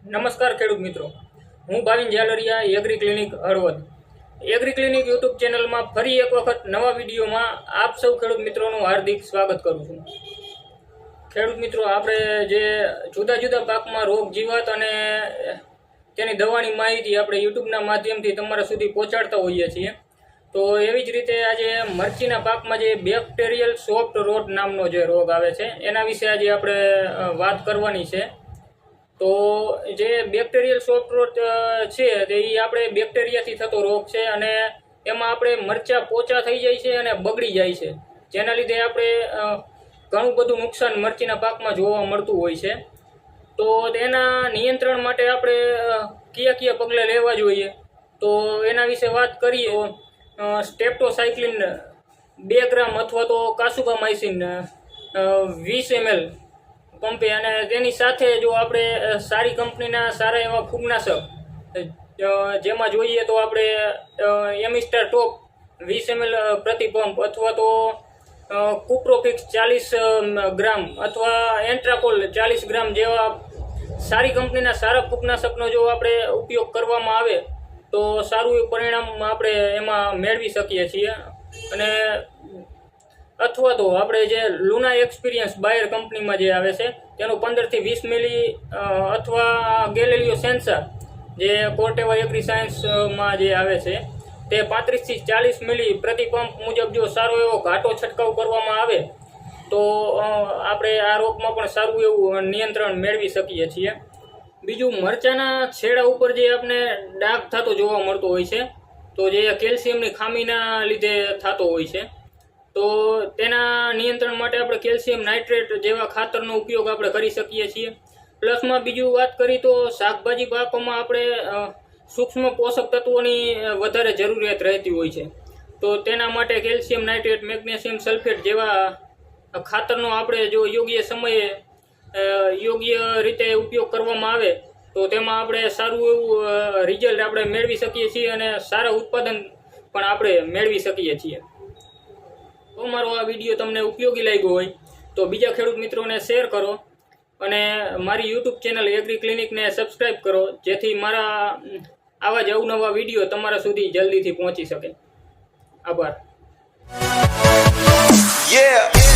નમસ્કાર ખેડૂત મિત્રો, હું Bhavin Jalariya, agri clinic Halvad. Agri clinic YouTube ચેનલમાં ફરી એક વખત નવા વિડીયોમાં આપ સૌ ખેડૂત મિત્રોનું હાર્દિક સ્વાગત કરું છું. ખેડૂત મિત્રો, આપણે જે જુદા જુદા પાકમાં રોગ જીવાત અને તેની દવાની માહિતી આપણે યુટ્યુબના માધ્યમથી તમારા સુધી પહોંચાડતા હોઈએ છીએ. તો એવી જ રીતે આજે મરચીના પાકમાં જે બેક્ટેરિયલ સોફ્ટ રોટ નામનો જે રોગ આવે છે એના વિશે આજે આપણે વાત કરવાની છે. તો જે બેક્ટેરિયલ સોફ્ટ રોટ છે તે એ આપણે બેક્ટેરિયાથી થતો રોગ છે અને એમાં આપણે મરચાં પોચા થઈ જાય છે અને બગડી જાય છે, જેના લીધે આપણે ઘણું બધું નુકસાન મરચીના પાકમાં જોવા મળતું હોય છે. તો તેના નિયંત્રણ માટે આપણે કયા પગલાં લેવા જોઈએ, તો એના વિશે વાત કરીએ તો સ્ટેપ્ટોસાઇક્લિન 2 ગ્રામ અથવા તો કાસુબામાઇસિન 20 ml પંપે, અને તેની સાથે જો આપણે સારી કંપનીના સારા એવા ફૂગનાશક જેમાં જોઈએ તો આપણે એમિસ્ટાર ટોપ 20 ml પ્રતિ પંપ અથવા તો કુપ્રોફિક્સ 40 ગ્રામ અથવા એન્ટ્રાકોલ 40 ગ્રામ જેવા સારી કંપનીના સારા ફૂગનાશકનો જો આપણે ઉપયોગ કરવામાં આવે તો સારું એવું પરિણામ આપણે એમાં મેળવી શકીએ છીએ. અને અથવા તો આપણે જે લુના એક્સપિરિયન્સ બાયર કંપનીમાં જે આવે છે તેનું 15 થી 20 મિલી અથવા ગેલેલિયો સેન્સર જે કોર્ટેવા એગ્રી સાયન્સમાં જે આવે છે તે 35 થી 40 મિલી પ્રતિ પંપ મુજબ જો સારો એવો ઘાટો છંટકાવ કરવામાં આવે તો આપણે આ રોગમાં પણ સારું એવું નિયંત્રણ મેળવી શકીએ છીએ. બીજું, મરચાના છેડા ઉપર જે આપણે ડાઘ થતો જોવા મળતો હોય છે, તો જે કેલ્શિયમની ખામીના લીધે થતો હોય છે, તો તેના નિયંત્રણ માટે આપણે કેલ્શિયમ નાઇટ્રેટ જેવા ખાતરનો ઉપયોગ આપણે કરી શકીએ છીએ. પ્લસમાં બીજું વાત કરી તો શાકભાજી પાકોમાં આપણે સૂક્ષ્મ પોષક તત્વોની વધારે જરૂરિયાત રહેતી હોય છે, તો તેના માટે કેલ્શિયમ નાઇટ્રેટ, મેગ્નેશિયમ સલ્ફેટ જેવા ખાતરનો આપણે જો યોગ્ય સમયે યોગ્ય રીતે ઉપયોગ કરવામાં આવે તો તેમાં આપણે સારું એવું રિઝલ્ટ આપણે મેળવી શકીએ છીએ અને સારા ઉત્પાદન પણ આપણે મેળવી શકીએ છીએ. તો મારો આ વિડીયો તમને ઉપયોગી લાગ્યો હોય તો બીજા ખેડૂત મિત્રોને શેર કરો અને મારી યુટ્યુબ ચેનલ એગ્રી ક્લિનિકને સબસ્ક્રાઈબ કરો, જેથી મારા આવા જ અવનવા વિડીયો તમારા સુધી જલ્દીથી પહોંચી શકે. આભાર. Yeah.